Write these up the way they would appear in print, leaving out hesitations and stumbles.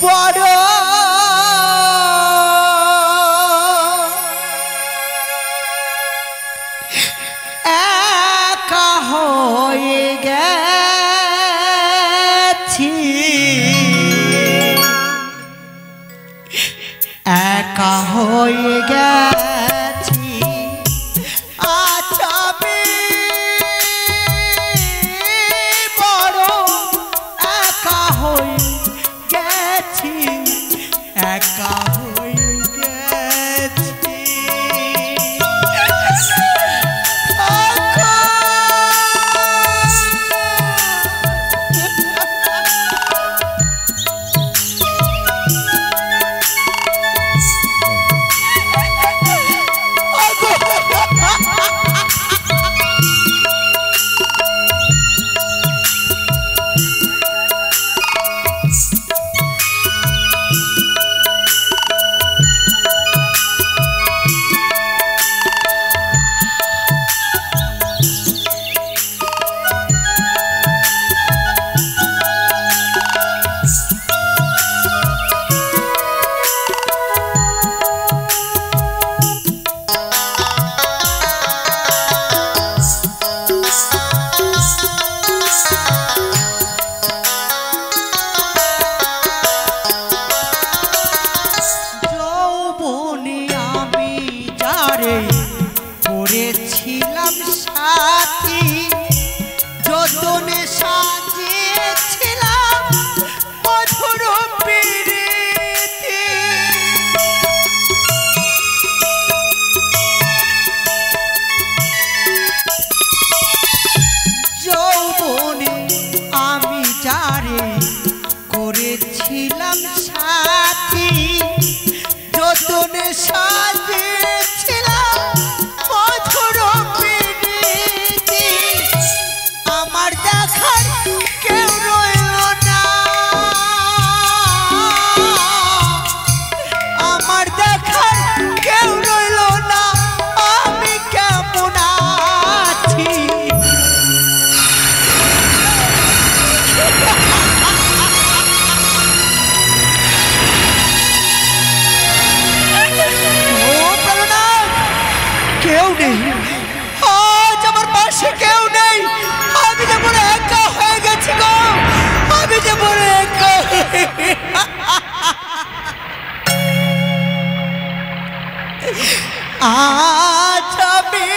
বড় একা হয়ে গেছি, একা হয়ে গেছি। আচ্ছা আমি বড় একা হয়ে গেছি, একা হয়ে গেছি। করেছিলাম সাথী, যতনে সাজিয়েছিলাম মধুর প্রীতি। যৌবনে আমি যারে করেছিলাম সাথী, যতনে সাজিয়েছিলাম মধুর প্রীতি। আমার দেখার কেউ রইল না, আমার দেখার কেউ রইল না, আমি কেমন আছি। কেউ নেই, আজ আমার পাশে কেউ নেই। আমি যে বড় একা হয়ে গেছি গো, আমি যে বড় একা। আজ আমি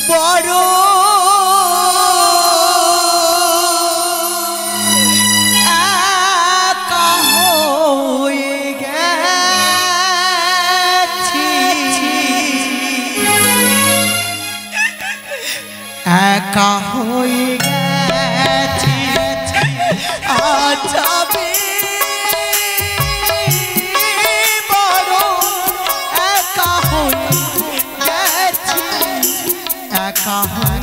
বড় একা হয়ে গেছি। আজ আমি বড় একা হয়ে গেছি, একা হয়ে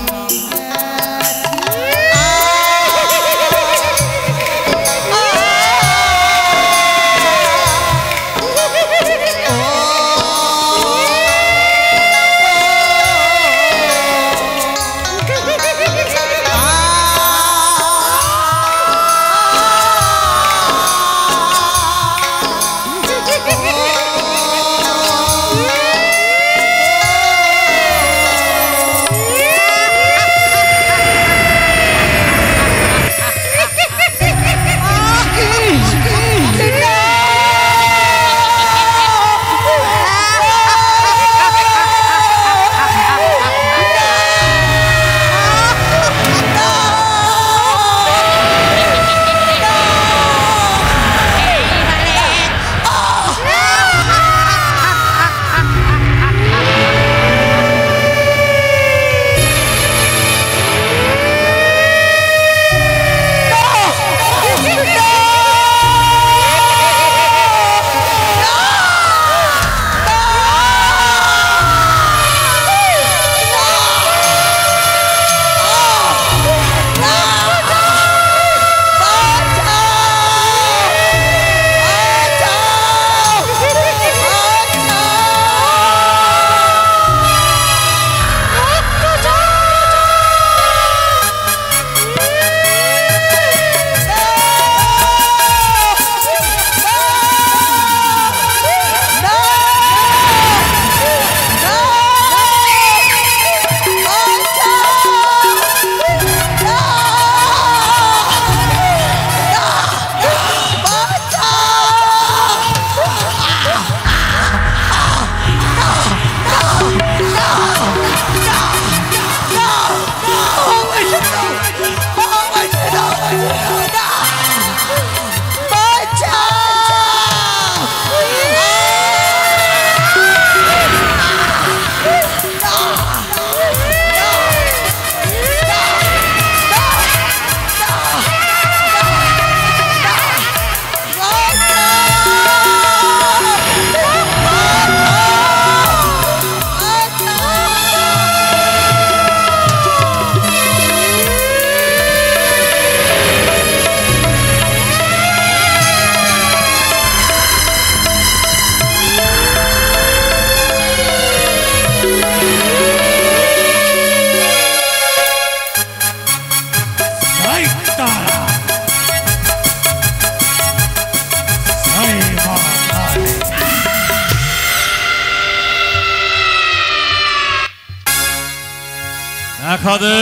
দেখা দে,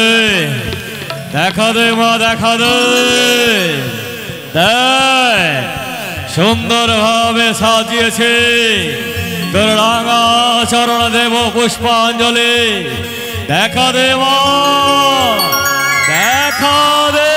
দেখা দে মা, দেখা দে। সুন্দর ভাবে সাজিয়েছে তোর রাঙা চরণ দেব পুষ্পাঞ্জলি। দেখা দে মা, দেখা দে।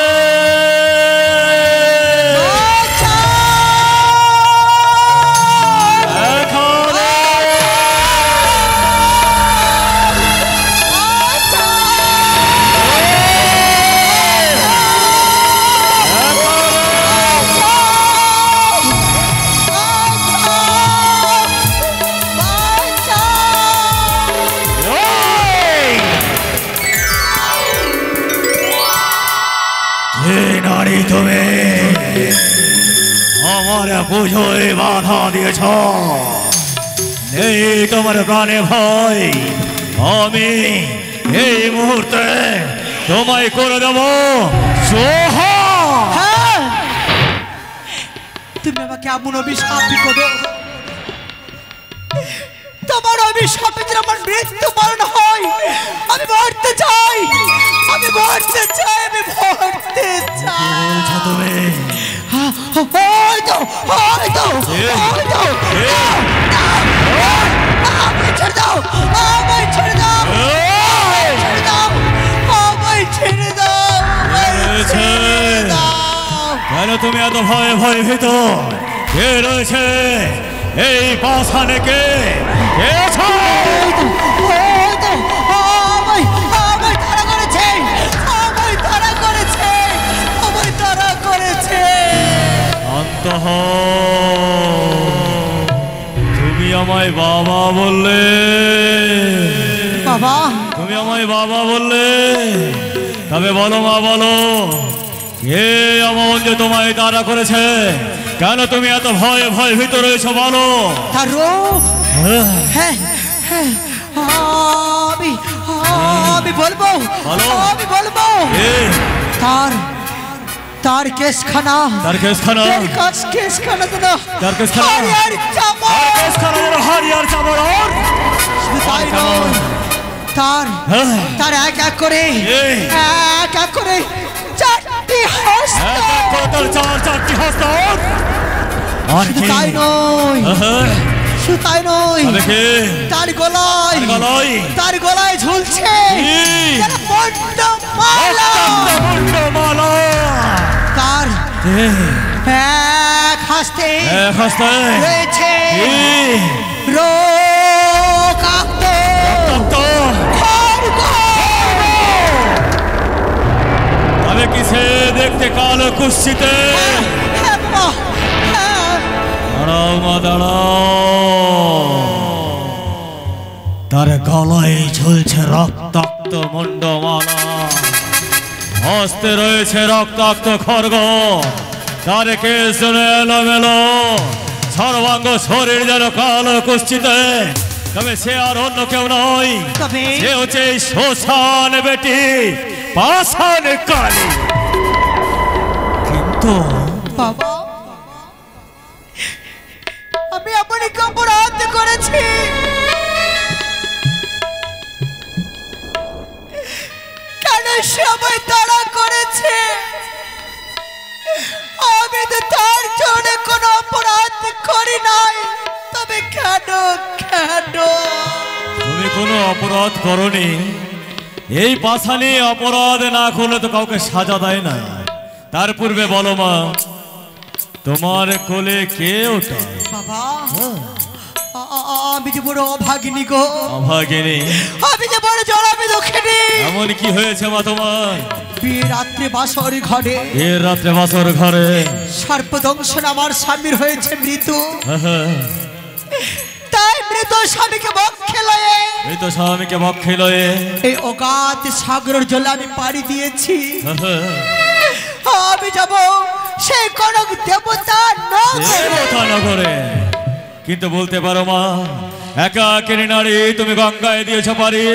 তুমি আমার পুজোয় বাধা দিয়েছ, নেই তোমার প্রাণে ভয়। আমি এই মুহূর্তে তোমায় করে দেব সোহা। তুমি আমাকে এমন অভিশাপ করো, তোমার অভিশাপে যেন আমার মৃত্যু বরণ হয়। আমি মরতে চাই, আমি মরতে চাই, আমি মরতে চাই। তুমি ছেড়ে দাও, আমায় ছেড়ে দাও, ছেড়ে দাও, আমায় ছেড়ে দাও। কেন তুমি এত ভয়ে ভয়ে ভীত? কে রয়েছে এই পাশানে? কে তুমি আমায় বাবা বললে, বাবা তুমি আমায় বাবা বললে, তবে বলো মা, বলো কে এমন যে তোমায় তাড়া করেছে? কেন তুমি এত ভয়ে ভয়ে ভিতরে রয়েছো? বলো। হ্যাঁ, আমি বলবো, আমি বলবো। তার কেসখানা, তার কেসখানা, কেসখানা তো তার কেসখানা, হরিয়ার চামড়, কেসখানা হরিয়ার চামড়। তার এক এক করে চারটি হস্ত, চারটি হস্ত। শুধু তাই নয়, তার গলায় ঝুলছে তার এক হস্তে রয়েছে রক্তাক্ত খড়গ। তবে কিসে দেখতে কালো কুৎসিতে? দাঁড়াও মা, দাঁড়াও। তার গলায় ঝুলছে রক্তাক্ত মুন্ডমালা, হস্তে রয়েছে রক্তাক্ত খড়গ, তার কেশ যেন এলোমেলো, সর্বাঙ্গ শরীর যেন কালো কুৎসিতে। তবে সে আর অন্য কেউ নয়, সে হচ্ছে শ্মশান বেটি পাষাণ কালী। কিন্তু বাবা, আমি এমনই অপরাধ করেছি, কেন সবাই তারা করেছে? আমি তো তার জন্য কোনো অপরাধ করি নাই, তবে কেন? তুমি কোনো অপরাধ করনি। এই পাষাণী অপরাধ না করলে তো কাউকে সাজা দেয় না। তার পূর্বে বলো মা, তোমার কোলে কে ওটা? বাবা, আমি যে বড় অভাগিনী গো। অভাগিনী? আমি যে বড় জড়াবি দুঃখিনী। এমন কি হয়েছে মা তোমার? বিয়ের রাত্রে বাসর ঘরে, বিয়ের রাত্রে বাসর ঘরে সর্পদংশন আমার স্বামীর হয়েছে মৃত্যু। তাই মৃত স্বামীকে বক্ষে লয়ে, মৃত স্বামীকে বক্ষে লয়ে এই অগাধ সাগরের জলে আমি পাড়ি দিয়েছি। আমি যাব সেই কনক দেবতা নগরে। কিন্তু বলতে পারো মা, একাকিনী নারী তুমি গঙ্গায় দিয়েছ পারি,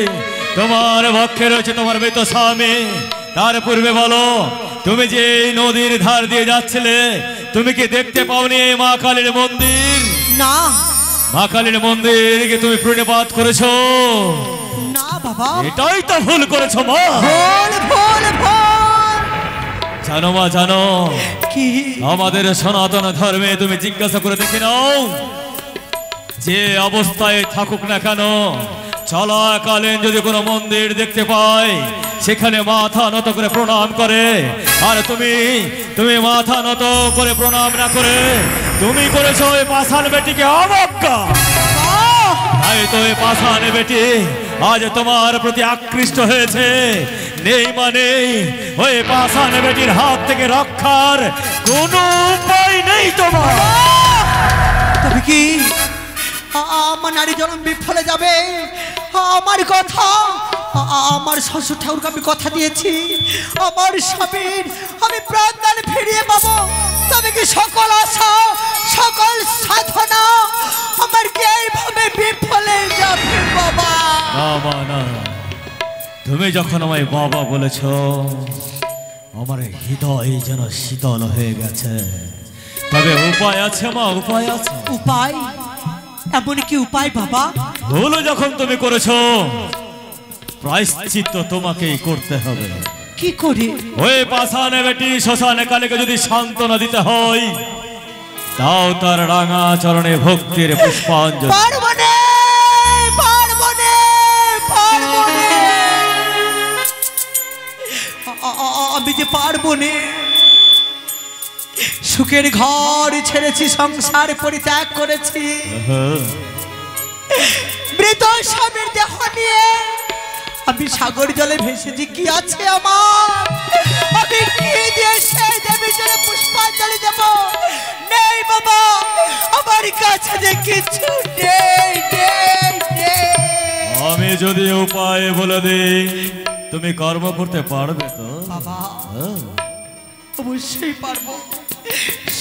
তোমার বক্ষে রয়েছে তোমার মৃত স্বামী। তার পূর্বে বলো, তুমি যে নদীর ধার দিয়ে যাচ্ছিলে, তুমি কি দেখতে পাওনি মা কালীর মন্দির? না। মা কালীর মন্দিরকে তুমি প্রণিপাত করেছো? না বাবা, এটাই তো ভুল করেছো মা। ভুল ভুল ভুল। জানো মা, জানো কি? আমাদের সনাতন ধর্মে তুমি জিজ্ঞাসা করে দেখে নাও, যে অবস্থায় থাকুক না কেন, চলাকালীন যদি কোনো মন্দির দেখতে পায় সেখানে মাথা নত করে প্রণাম করে, আর তুমি মাথা নত করে প্রণাম না করে তুমি করেছো ওই পাষাণ বেটিকে অবজ্ঞা। তাই তো ওই পাষাণ বেটি আজ তোমার প্রতি আকৃষ্ট হয়েছে। নেই মানে ওই পাষাণ বেটির হাত থেকে রক্ষার কোনো উপায় নেই তোমার। তবে কি আমার নারী জন্ম বিফলে যাবে? আমার কথা, আমার শ্বশুর ঠাকুরকে আমি কথা দিয়েছি, আমার স্বামীর আমি প্রাণদান ফিরিয়ে পাবো। তবে কি সকল আশা, সকল সাধনা আমার কি এইভাবে বিফলে যাবে বাবা? না মা, না। তুমি যখন আমায় বাবা বলেছ, আমার হৃদয় যেন শীতল হয়ে গেছে। তবে উপায় আছে মা, উপায় আছে। উপায়? এমন কি উপায় বাবা? ভুল যখন তুমি করেছো, প্রায়শ্চিত্ত তোমাকেই করতে হবে। কি করে? ওই পাষাণে বেটি শ্মশানে কালীকে যদি সান্ত্বনা দিতে হয়, তাও তার রাঙা চরণে ভক্তির পুষ্পাঞ্জলি। পারবো না, পারবো না, পারবো না। আমি যে পারবো না। সুখের ঘর ছেড়েছি, সংসার পরিত্যাগ করেছি, মৃত স্বামীর দেহ নিয়ে আমি সাগর জলে ভেসেছি। কি আছে আমার? আমি কি দিয়ে সেই দেবীর জলে পুষ্পাঞ্জলি দেব? নেই বাবা, আমার কাছে যে কিছু নেই, নেই, নেই। আমি যদি উপায় বলে দিই, তুমি কর্ম করতে পারবে তো? বাবা অবশ্যই পারবো।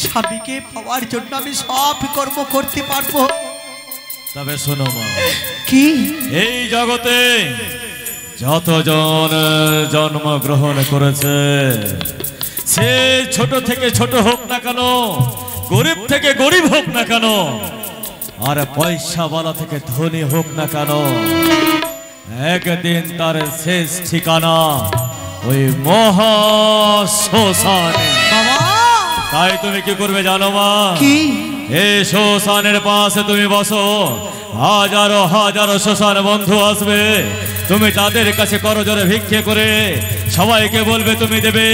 স্বামীকে পাওয়ার জন্য আমি সব কর্ম করতে পারবো। তবে শোনো মা, কি? এই জগতে যতজন জন্মগ্রহণ করেছে, সে ছোট থেকে ছোট হোক না কেন, গরিব থেকে গরিব হোক না কেন, আর পয়সাওয়ালা থেকে ধনী হোক না কেন, একদিন তার শেষ ঠিকানা ওই মহা শ্মশানে। বাবা তাই তুমি কি করবে জানো মা? কি? এই শ্মশানের পাশে তুমি বসো, হাজারো হাজারো শ্মশান বন্ধু আসবে, তুমি তাদের কাছে করজোড়ে ভিক্ষে করে সবাইকে বলবে তুমি দেবে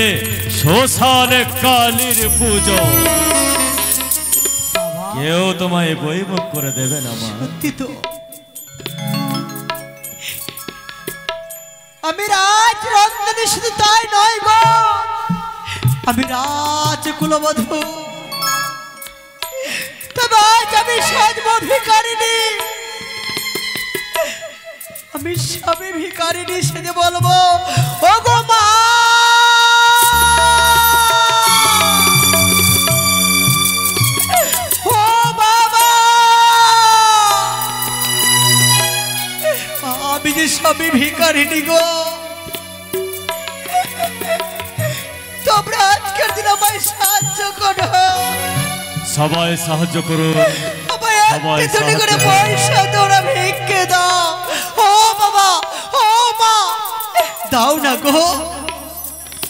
শ্মশানে কালীর পুজো। কেউ তোমায় বইমুখ করে দেবে না মা। সত্যি তো। আমি রাজ রন্ধনে শুধু তাই নয় গো, আমি রাজ কুলবধূ। তবে আজ আমি সাজব ভিখারিণী। আমি স্বামী ভিখারিণী সেজে বলবো, ও গো মা, ও বাবা, আমি যে স্বামী ভিখারিণী গো, তোমরা আজকের দিন আমায় সাহায্য করো। সবাই সাহায্য করুন, সবাই তুমি করে পয়সা তোরা ভিক্ষে দাও। ও বাবা, ও মা, দাও না গো।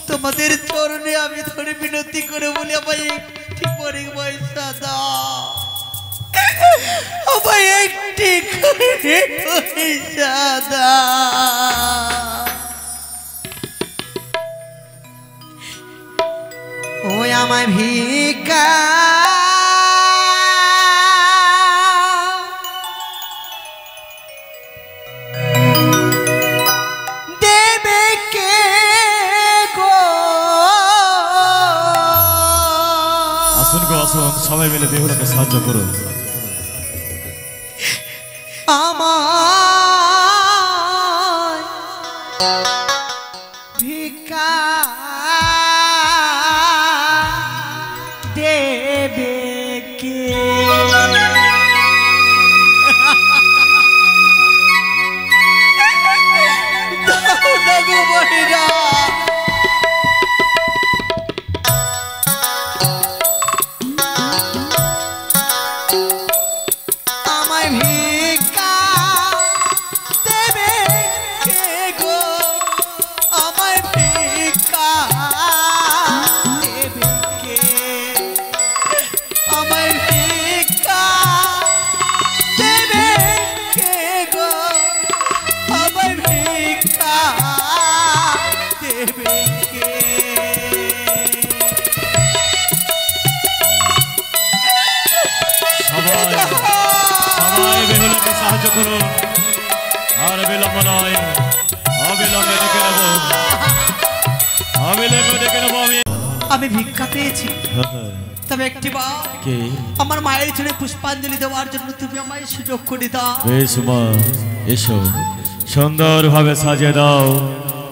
তোমাদের চরণে আমি ধরে বিনতি করে বলি, আমায় একটি করে পয়সা দাও, আমায় একটি করে পয়সা দাও। ওই আমায় ভিক্ষা দেবে কে গো? আসুন গো আসুন, সবাই মিলে বেহুলাকে সাহায্য করুন। আমার ভিক্ষা দেবে কে? দাও না গো বহিরা। আমায় ভিক্ষা দেবে অবিলম্বে ডেকে নেব, অবিলম্বে ডেকে নেব আমি। আমি ভিক্ষা পেয়েছি, তবে একটি বার কে? আমার মায়ের জন্য পুষ্পাঞ্জলি দেওয়ার জন্য তুমি আমায় সুযোগ করে দাও। বেশ মা, এসো, সুন্দরভাবে সাজিয়ে দাও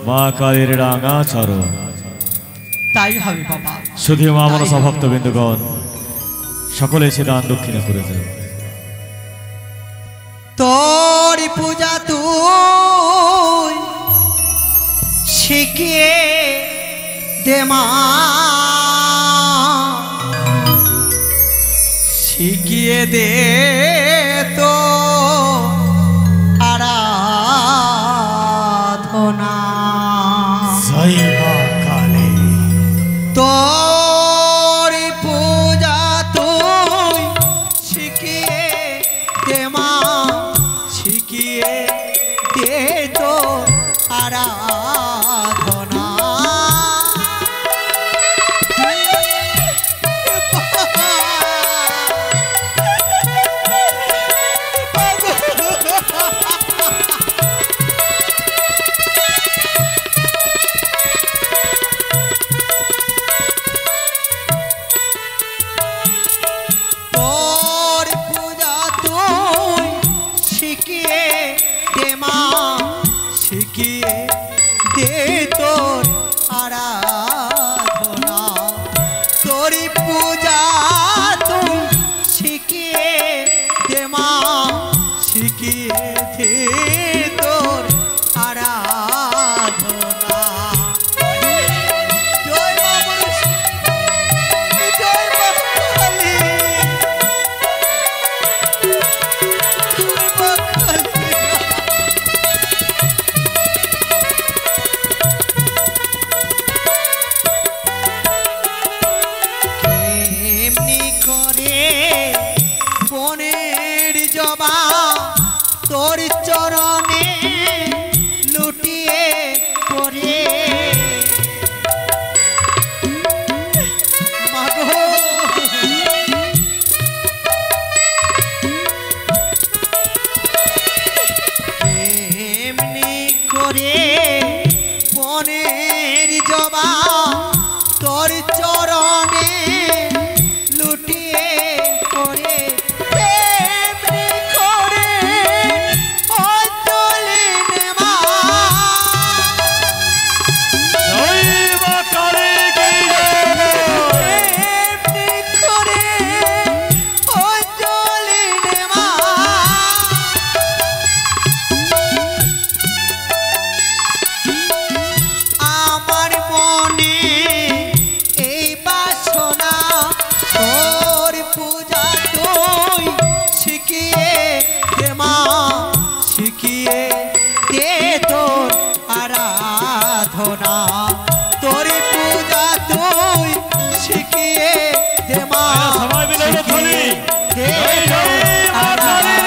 মা কালীর রাঙা চরণ। তাই হবে বাবা। শুধু মা মনসা ভক্তবৃন্দগণ সকলে এসে দান দক্ষিণা করে দেয়। তোর পূজা তুই শিখিয়ে দে মা, শিখিয়ে দে তো আরাধনা। জয় মা কালী। তোর পূজা তুই শিখিয়ে দে মা, শিখিয়ে দে তো আরাধনা। তোর পূজা তুই শিখিয়ে দে মা, শিখিয়ে দে তোর আরাধনা। তোর পূজা তুই শিখিয়ে দে মা, শিখিয়ে দে তোর আরাধনা। জয় মা মনসা, জয় মা কালী, জয় মা কালী। কেমনি করে বনের জবা তোর চরণে লুটিয়ে পড়ে। মাগো কেমনি করে বনের জবা তোর চরণে লুটিয়ে পড়ে। কেমনি করে অঞ্জলি নে মা, জয় মা কালী কি জয়। কেমনি করে অঞ্জলি নে মা। আমার মনে এই বাসনা, তোর পূজা তুই শিখিয়ে দে মা, শিখিয়ে দে তোর আরাধনা। তোর পূজা তুই শিখিয়ে দে মা, সবাই মিলে বলি, দে জয় তোর জয় মা কালী।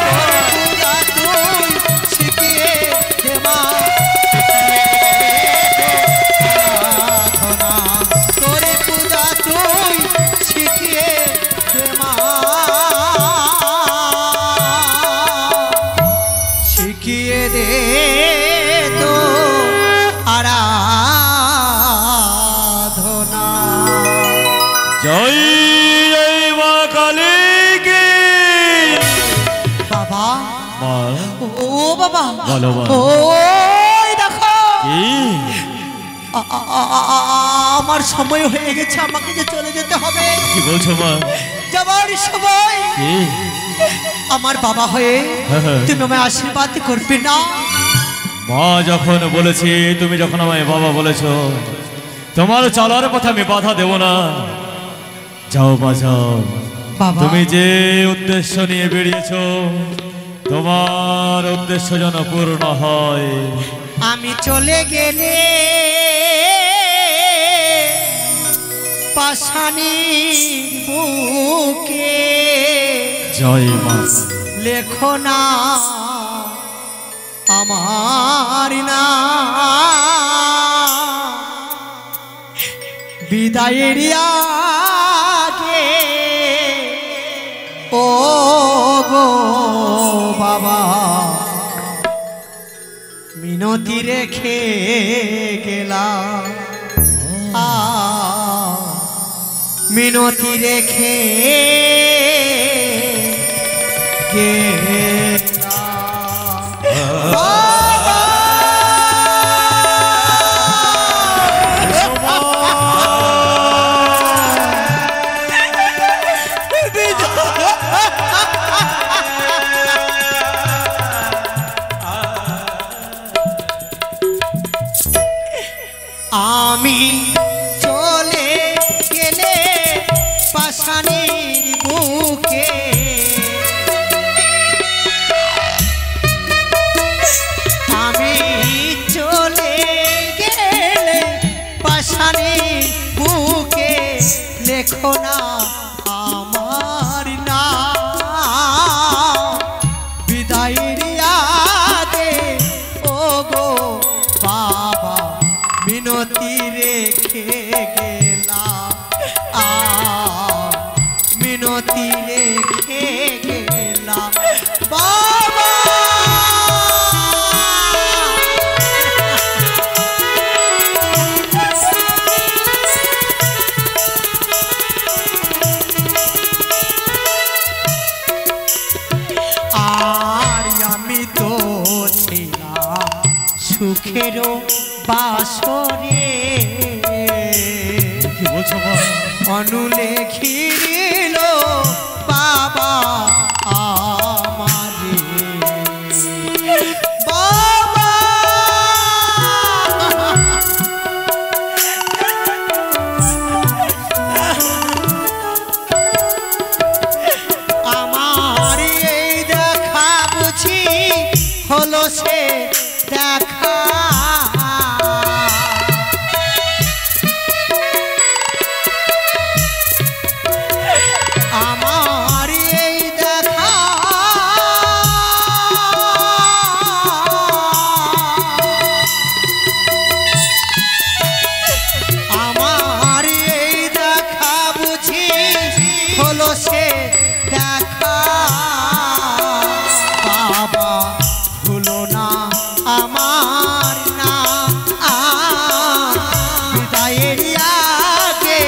তোর পূজা তুই শিখিয়ে দে মা, আরাধনা। তোর পূজা তুই শিখিয়ে দে মা, শিখিয়ে দে তো আরাধনা। জয় জয় মা কালী কি। বাবা, মা, ও বাবা, বলো মা। ওই দেখো, কি? আমার সময় হয়ে গেছে, আমাকে যে চলে যেতে হবে। কি বলছো মা? যাবার সময় কি? আমার বাবা হয়ে হ্যাঁ, হ্যাঁ। তুমি আমায় আশীর্বাদ করবে না? মা যখন বলেছি, তুমি যখন আমায় বাবা বলেছো, তোমার চলার পথে আমি বাধা দেব না। যাও মা যাও। বাবা, তুমি যে উদ্দেশ্য নিয়ে বেরিয়েছো, তোমার উদ্দেশ্য যেন পূর্ণ হয়। আমি চলে গেলে পাশানির বুকে জয় মা। লেখো না আমার না, বিদায়ের আগে ও গো বাবা, মিনতি রেখে গেলাম মিনতি রেখে আমি চলে গেলে পাশানির বুকে আমি চলে গেলে পাশানির বুকে লেখো না আমার নাম বিদায়ের আগে ও গো বাবা মিনতি রেখে গেলাম মিনতি রেখে গেলাম বাবা আর আমি তো ছিলাম সুখেরও বাসরে কি বলছো মা? অনুলেখিল বাবা আমারে বাবা আমার এই দেখা বুঝি হলো সে দেখা আমার এই দেখা আমার এই দেখা বুঝি হলো সে দেখা বাবা ভুলো না আমার না বিদায়ের আগে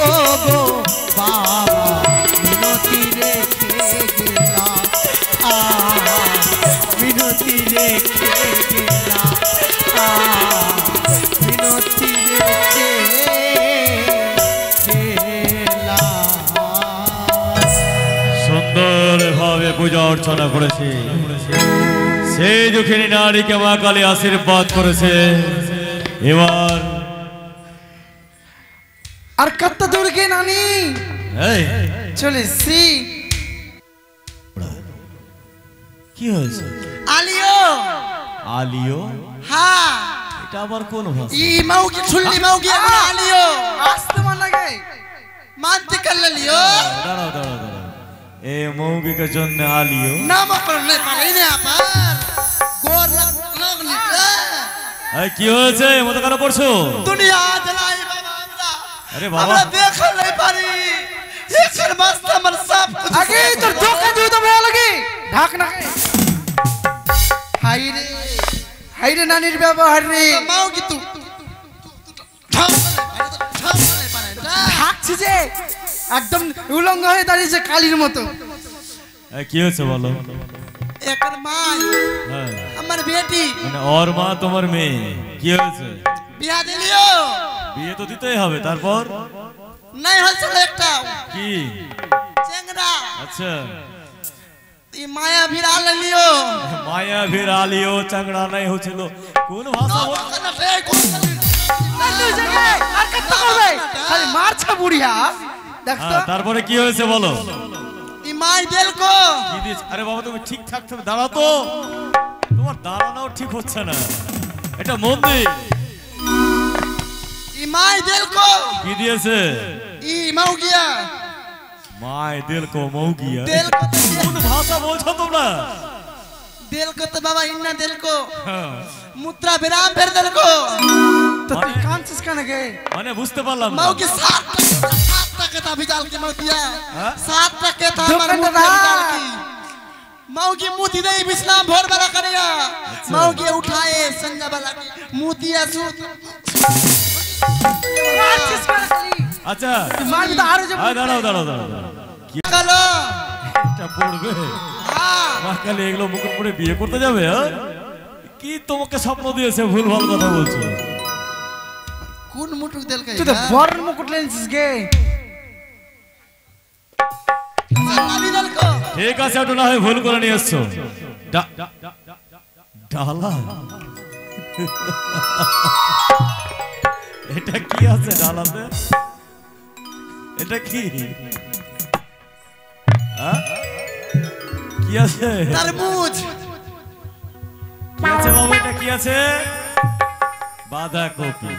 ও গো বাবা মিনতি রেখে গেলাম মিনতি রেখে গেলাম মিনতি রেখে গেলাম সুন্দরভাবে পূজা অর্চনা করেছে সেই দুঃখিনী নারীকে মা কালী আশীর্বাদ করেছে এবার আর কত দূর গে নানি এই চলে সি কি হয়েছে আলিও আলিও হ্যাঁ এটা আবার কোন ভাষা ই মাউকি ছুল্লি মাউকি আলিও আসতে মন লাগে মানতে করলে লিও দাঁড়াও দাঁড়াও দাঁড়াও এ মৌগিকের জন্য আলিও নাম করলে পারে না আপার গোর লোক নিতে এই কি হয়েছে মত কেন পড়ছো দুনিয়া জ্বালাই বাবা আরে বাবা আমরা দেখলে পারি এর মাস্তা আমার সব আগে তোর ধোকা দিও তো ভালো লাগে ঢাক না হাইরে নানির ব্যবহার রে মাও কি তুই ঢাকছি যে একদম উলঙ্গ হয়ে দাঁড়িয়েছে কালীর মতো এই কি হয়েছে বলো একার মা হ্যাঁ আমার বেটি মানে ওর মা তোমার মেয়ে কি হয়েছে বিয়া দিলিও বিয়ে তো দিতেই হবে তারপর নাই হচ্ছে একটা কি চেংড়া আচ্ছা এই মায়া ভিড়াল লিও মায়া ভির আলিও চাংড়া নাই হচ্ছিল কোন ভাষা বল আর কত করবে খালি মারছে বুড়িয়া দেখ তো তারপরে কি হয়েছে বলো এই মাই দেল কো কি দিস আরে বাবা তুমি ঠিক থাকতে দাঁড়াও তো তোমার দাঁড়ানোও ঠিক হচ্ছে না এটা মন্দির এই মাই দেল কো কি দিয়েছে ই মাউ গিয়া মায় দিল কো মৌগিয়া দেল কো কোন ভাষা বলছো তোমরা দেল কো তো বাবা ইন্না দেল কো হ্যাঁ। মুত্রা বিরাম ফের দেল কো তো তুই মানে- কাঁদছিস কেন গে মানে বুঝতে পারলাম না মাউ কি সাত টাকা তা ভিজাল কি মাউ দিয়া হ্যাঁ? 7 টাকা তা আমার দোকানদার। মুত্রা ভিজাল কি मौगी मुती दे विश्राम भोर वाला करेगा मौगी उठाए संजा वाला मुती असु আচ্ছা मार तो आरो जब দাঁড়াও দাঁড়াও দাঁড়াও কি কালো এটা পড়বে মা কালী এগুলো মুকুট পরে বিয়ে করতে যাবে হ্যাঁ কি তোমাকে স্বপ্ন দিয়েছে ভুল ভাল কথা বলছো কোন মুটুক দেল কে তুই তো বড় মুকুট লেনছিস গে আমি দেল কো ঠিক আছে ওটা না হয় ভুল করে নিয়ে এসছো ডালা এটা কি আছে ডালাতে এটা কি কি আছে तरबूज কি আছে বাবু এটা কি আছে বাঁধাকপি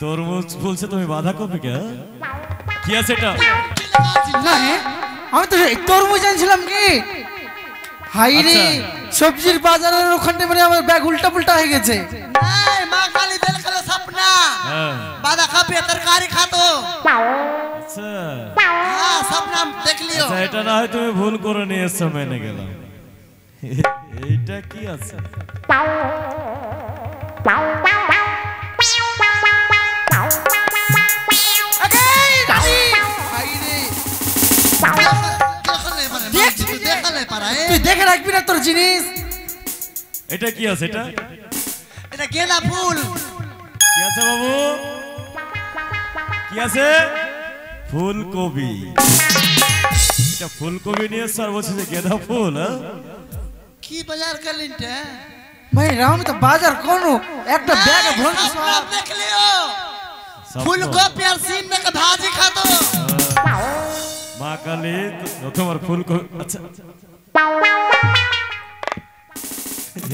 তরমুজ বলছে তুমি বাঁধাকপি কে কি আছে এটা না হে আমি তো তরমুজ আনছিলাম কি হাই রে সবজির বাজারের ওখানে মানে আমার ব্যাগ উল্টা পুল্টা হয়ে গেছে नहीं मां काली देल कलो सपना হ্যাঁ बादा खापे तरकारी खातो আচ্ছা हां सपना देख लियो আচ্ছা এটা না হয় তুমি ভুল করে নিয়ে এসছো মেনে গেলাম এইটা কি আছে তুই দেখে রাখবি না তোর জিনিস এটা কি আছে এটা এটা गेंदा फूल কি আছে বাবু কি আছে ফুলকপি এটা ফুলকপি নিয়ে এসছো আর বলছে যে গেঁদা ফুল হ্যাঁ की बाजार कर लिंटे ভাই রাম তো বাজার কোন একটা ব্যাগে ভর্তি सपना देख लियो फूल गोभी और सीम में का भाजी खातो মা কালী তোমার ফুলকপি আচ্ছা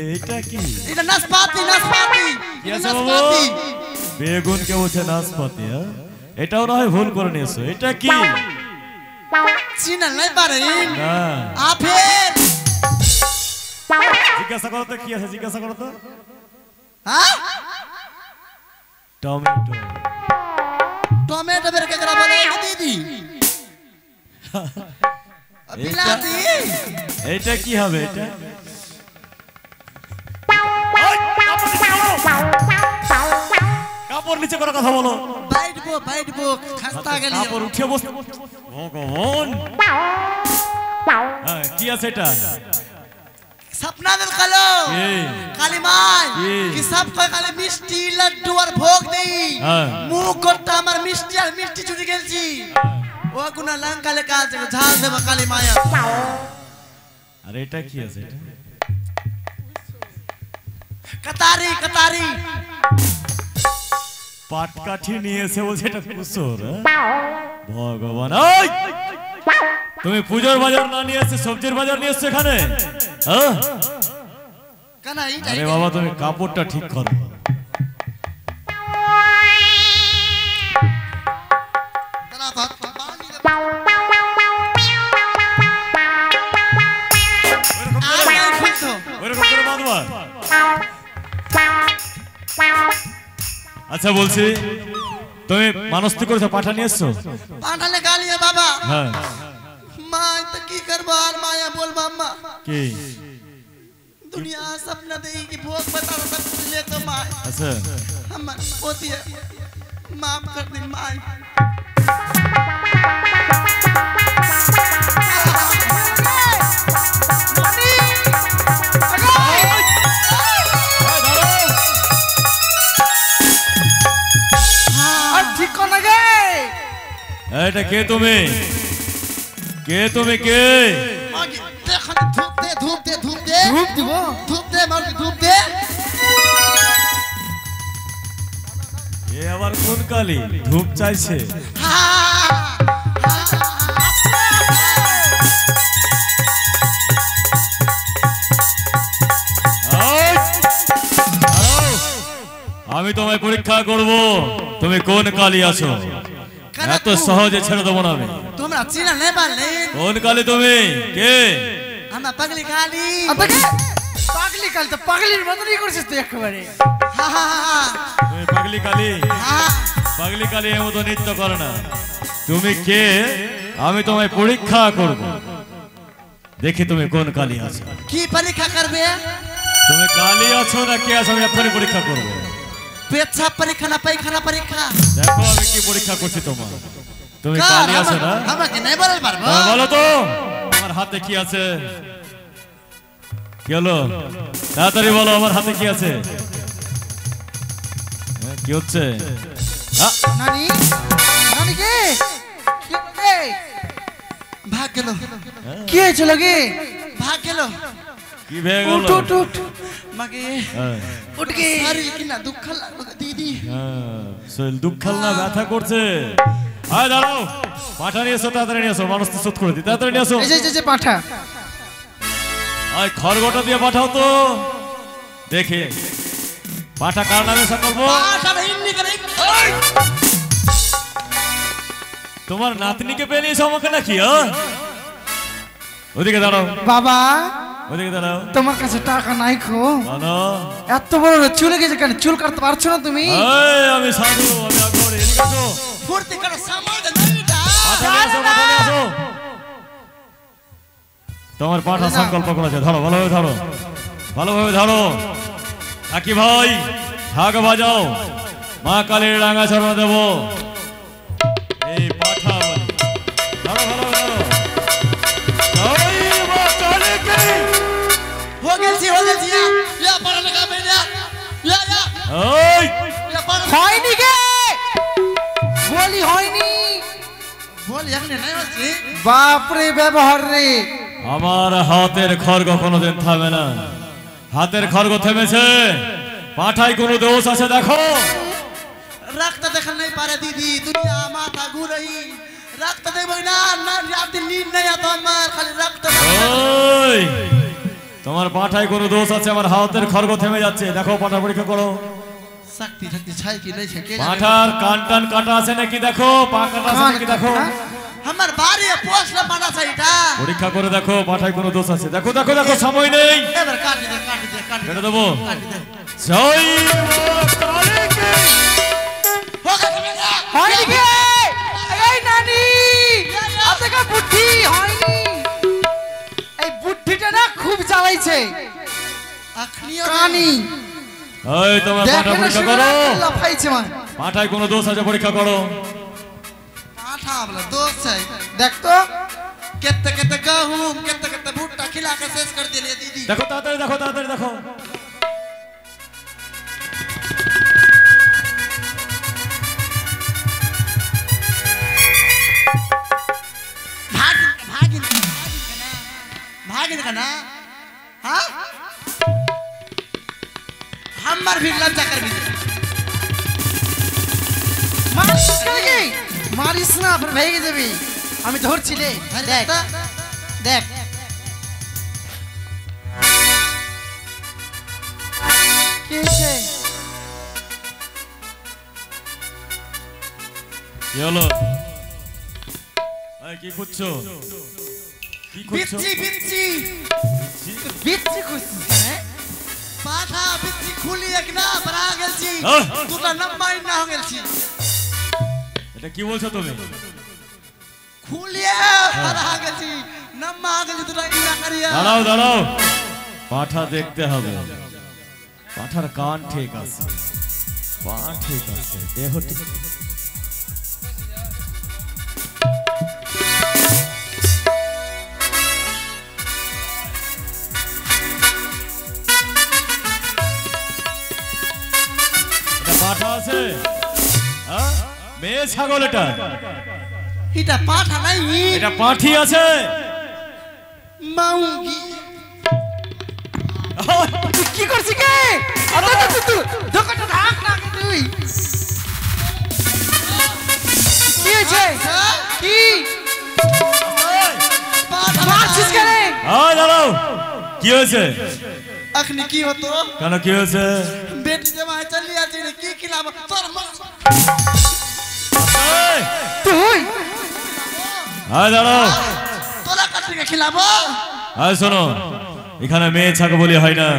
এইটা কি এটা নাশপাতি নাশপাতি কি আছে বাবু বেগুন কে বলছে নাশপাতি হ্যাঁ এটাও না হয় ভুল করে নিয়েছো এটা কি চিনা নাই পারেন না আপেল জিজ্ঞাসা করো তো কি আছে জিজ্ঞাসা করো তো হ্যাঁ টমেটো टोमेटो बेर के करा बोले दीदी बिलाती এইটা কি হবে এটা কাপড় নিচে করে কথা বলো বাইট বো খাস্তা গেলি কাপড় উঠে বস ভগবান হ্যাঁ কি আছে এটা सपना दिल कलो এই काली माय ये। कि सब कोई खाली मिष्टी लड्डू और भोग देई हाँ। मुंह कोट्टा हमर मिष्टी और मिष्टी चुरी गेल छी ओ गुना लंका ले काल से झाल देब काली माया আর এটা কি আছে এটা कतारी कतारी পাটকাঠি নিয়ে এসে বলছে এটা কুসুর ভগবান ওই তুমি পূজোর বাজার না নিয়ে এসে সবজির বাজার নিয়ে এসছো এখানে হ্যাঁ कना ई আরে বাবা তুমি কাপড়টা ঠিক করো तना तो पानी दे आ खुद तो ওরকম করে বাঁধবা আচ্ছা বলছি তুমি মানস্তি করেছো পাঠা নিয়ে এসছো पाठाले गालिया बाबा হ্যাঁ माय तो की करबो और माया बोल अम्मा কি दुनिया सपना दे की भोग बता सब कुछ ले तो माय আচ্ছা हम पोती है माफ कर दे माय আর ঠিক কোন গে এটা কে তুমি কে তুমি কে धूप दे धूप दे ধূপ দিব धूप दे मार धूप दे এ আবার কোন কালি ধূপ চাইছে এই! দাঁড়াও। আমি তোমায় পরীক্ষা করব তুমি কোন কালি আছো এত সহজে ছেড়ে দেবো না আমি তোমরা চিনা নেই পারলে কোন কালি তুমি কে আমরা পাগলি খালি আবে পাগলি কাল তো পাগলির মতনই করছিস তুই একেবারে তুমি পাগলি কালি পাগলি কালি এর মতো নৃত্য করে না তুমি কে আমি তোমায় পরীক্ষা করব দেখি তুমি কোন কালি আছো। কি পরীক্ষা করবে? তুমি কালি আছো না কে আছো আমি এক্ষুনি পরীক্ষা করবো। পেচ্ছাপ পরীক্ষা না পায়খানা পরীক্ষা? দেখো আমি কি পরীক্ষা করছি তোমার। তুমি কালি আছো না? আমাকে নাই বলতে পারবো? বলো তো আমার হাতে কি আছে? কি হলো? তাড়াতাড়ি বলো আমার হাতে কি আছে? কি হচ্ছে? নানি নানি কে ভাগ গেল? কি হয়েছিল গে? ভাগ গেল? কি ভেঙে গেল? উঠ উঠ উঠ মাগে উঠ গে। আরে কি না দুঃখ লাগলো দিদি। শরীর দুঃখ না ব্যথা করছে। আয় দাঁড়াও, পাঠা নিয়ে এসো, তাড়াতাড়ি নিয়ে এসো, মানুষ তো শোধ করে দিই, তাড়াতাড়ি নিয়ে এসো। এই যে পাঠা। আয় খড়গটা দিয়ে পাঠাও তো দেখে। পাঠা কার নামে সংকল্প? তোমার নাতনিকে পেয়ে নিয়েছো আমাকে নাকি? ওদিকে দাঁড়াও বাবা, ওদিকে দাঁড়াও। তোমার কাছে টাকা নাই খো? এত এত বড় চুলে গেছে কেন? চুল কাটতে পারছো না তুমি? আমি সাধু, আমি আকবর। এদিকে আসো, ফুর্তি করে সামাল দে নানিটা। পাঠা নিয়ে এসো, পাঠা নিয়ে এসো। তোমার পাঠা সংকল্প করেছে, ধরো ভালোভাবে ধরো, ভালোভাবে ধরো। কাকি ভাই ঢাক বাজাও, মা কালীর রাঙা চরণ দেব। এই পাঠা বলি ধরো, ভালোভাবে ধরো। জয় মা কালী কি। हो गेलছি ইয়া পড়া লাগা বেনা ইয়া ওই হয়নি গে, বলি হয়নি, বলি এখানে নাই হচ্ছে। বাপ রে ব্যবহার রে। আমার হাতের খড়গ কোনোদিন থামে না। হাতের খড়গ থেমেছে, পাঠায় কোনো দোষ আছে দেখো। রাখতে দেখা নাই পারে দিদি, দুনিয়া মাথা ঘুরাই রাখতে দেবই না। না রাতে নীল নাই তো আমার, খালি রাখতে। ওই তোমার পাঠায় কোনো দোষ আছে? আমার হাতের খড়গ থেমে যাচ্ছে, দেখো পাঠা পরীক্ষা করো। শক্তি শক্তি ছাই কি নাই ছাই কে? পাঠার কান টান কাটা আছে নাকি দেখো, পা কাটা আছে নাকি দেখো। আমার বাড়ি পোষলা পানা চাইটা পরীক্ষা করে দেখো পাঠায় কোনো দোষ আছে। দেখো দেখো দেখো, সময় নেই, এবার কাটি দে কেটে দেবো। কাটি দে। জয় মা কালী কি। হয়নি গে, এই নানি আপনাকে বুদ্ধি হয়নি। এই বুদ্ধিটা না খুব জ্বালাইছে কানি। ওই তোমার পাঠা পরীক্ষা করো। লাফাইছে মা। পাঠায় কোনো দোষ আছে পরীক্ষা করো। পাঠা বলে দোষ চাই। দেখ তো কেতে কেতে গহুম কেতে কেতে ভুট্টা খিলা के शेष कर दिए दीदी। দেখো তাড়াতাড়ি দেখো, তাড়াতাড়ি দেখো। भागिन का ना हाँ हमार भी लंचा कर भी मारिस करेगी मारिस ना फिर भेगे जबी हमें धोर चिले देख देख कैसे কি হলো? এই কি খুঁজছো? কি খুঁজছো? बिच्ची बिच्ची बिच्ची कुछ है पाठा बिच्ची खुली एक ना बना गेल छी दुटा नम्बर ना हो गेल छी। এটা কি বলছো তুমি? खुलिया बना गेल छी नम्बर आ गेल दुटा इना करिया। দাঁড়াও দাঁড়াও, পাঠা দেখতে হবে। পাঠার কান ঠিক আছে, পা ঠিক আছে, দেহ ঠিক। পাঠা আছে? হ্যাঁ, মেয়ে ছাগল এটা। এটা পাঠা নাই, এটা পাঠি আছে। মাউঙ্গি কি করছিস কে? আরে তুই দোকানটা ঢাক না তুই। কি হয়েছে? কি পাঠা মারছিস কেন? আয় দাঁড়াও, কি হয়েছে? এখনি কি হতো? কেন কি হয়েছে? বেটি জামাই চলি আছে রে কি খিলাব তোর এই, তুই আয় দাঁড়াও। তোরা কাটিকে খিলাব। আয় শোনো, এখানে মেয়ে ছাগল বলি হয় না।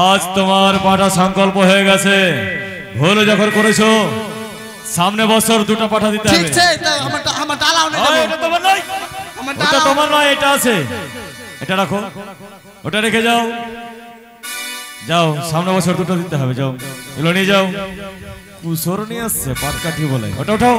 আজ তোমার পাঠা সংকল্প হয়ে গেছে। ভুল যখন করেছো, সামনে বছর দুটো পাঠা দিতে হবে। ঠিক আছে, আমার ডালাও না আয়, এটা তোমার নয়, আমার ওটা তোমার নয়, এটা আছে। এটা রাখো, ওটা রেখে যাও। যাও সামনে বছর দুটো দিতে হবে, যাও এগুলো নিয়ে যাও। কুসর নিয়ে আসছে পাটকাঠি বলে, ওটা উঠাও।